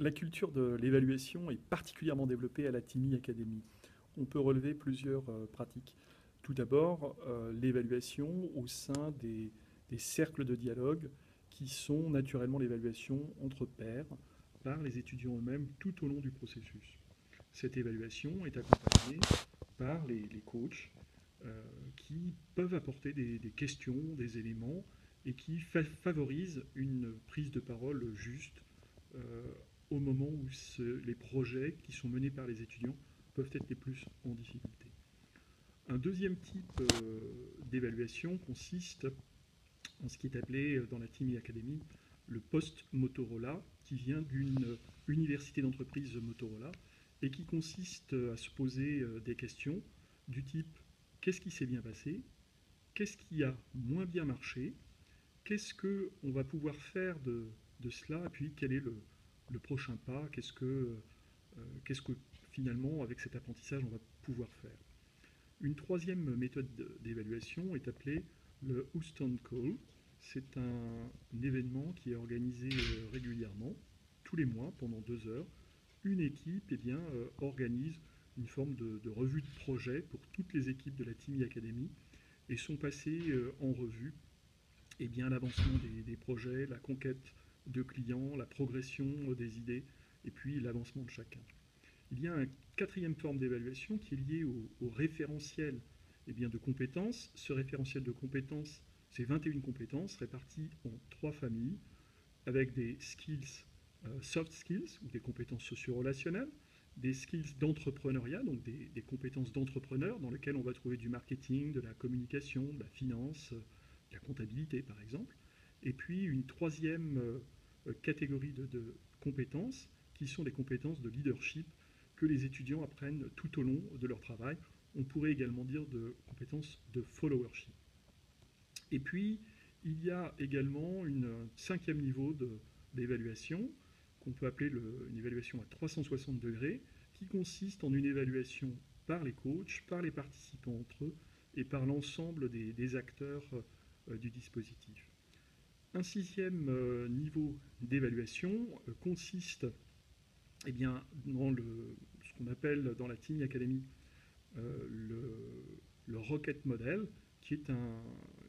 La culture de l'évaluation est particulièrement développée à la TIMI Academy. On peut relever plusieurs pratiques. Tout d'abord, l'évaluation au sein des cercles de dialogue qui sont naturellement l'évaluation entre pairs par les étudiants eux-mêmes tout au long du processus. Cette évaluation est accompagnée par les coachs qui peuvent apporter des questions, des éléments et qui favorisent une prise de parole juste euh, au moment où les projets qui sont menés par les étudiants peuvent être les plus en difficulté. Un deuxième type d'évaluation consiste en ce qui est appelé dans la TIMI Academy le post-Motorola, qui vient d'une université d'entreprise Motorola et qui consiste à se poser des questions du type qu'est-ce qui s'est bien passé, qu'est-ce qui a moins bien marché, qu'est-ce qu'on va pouvoir faire de cela, et puis quel est le prochain pas, qu'est-ce que finalement avec cet apprentissage on va pouvoir faire. Une troisième méthode d'évaluation est appelée le Houston Call. C'est un événement qui est organisé régulièrement, tous les mois, pendant 2 heures. Une équipe organise une forme de revue de projet pour toutes les équipes de la TIMI Academy et sont passées en revue l'avancement des projets, la conquête de clients, la progression des idées et puis l'avancement de chacun. Il y a une quatrième forme d'évaluation qui est liée au référentiel de compétences. Ce référentiel de compétences, c'est 21 compétences réparties en 3 familles avec des skills, soft skills, ou des compétences socio-relationnelles, des skills d'entrepreneuriat, donc des compétences d'entrepreneur dans lesquelles on va trouver du marketing, de la communication, de la finance, de la comptabilité par exemple, et puis une troisième catégorie de compétences qui sont des compétences de leadership que les étudiants apprennent tout au long de leur travail. On pourrait également dire de compétences de followership. Et puis, il y a également un cinquième niveau d'évaluation qu'on peut appeler une évaluation à 360 degrés, qui consiste en une évaluation par les coachs, par les participants entre eux et par l'ensemble des acteurs du dispositif. Un sixième niveau d'évaluation consiste dans ce qu'on appelle dans la TIMI Academy le Rocket Model, qui est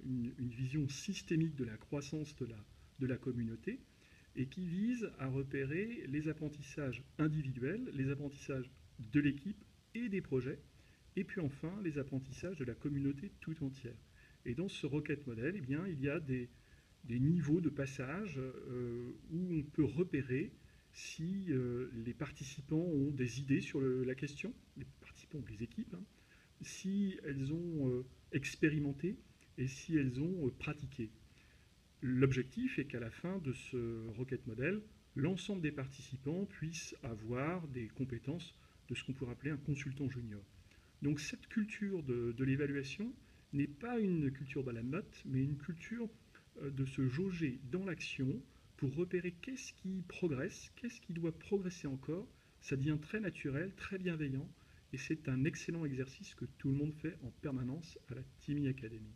une vision systémique de la croissance de la communauté et qui vise à repérer les apprentissages individuels, les apprentissages de l'équipe et des projets, et puis enfin les apprentissages de la communauté tout entière. Et dans ce Rocket Model, il y a des niveaux de passage où on peut repérer si les participants ont des idées sur la question, les participants ou les équipes, hein, si elles ont expérimenté et si elles ont pratiqué. L'objectif est qu'à la fin de ce Rocket Model, l'ensemble des participants puissent avoir des compétences de ce qu'on pourrait appeler un consultant junior. Donc cette culture de l'évaluation n'est pas une culture de la note, mais une culture de se jauger dans l'action pour repérer qu'est-ce qui progresse, qu'est-ce qui doit progresser encore. Ça devient très naturel, très bienveillant, et c'est un excellent exercice que tout le monde fait en permanence à la TIMI Academy.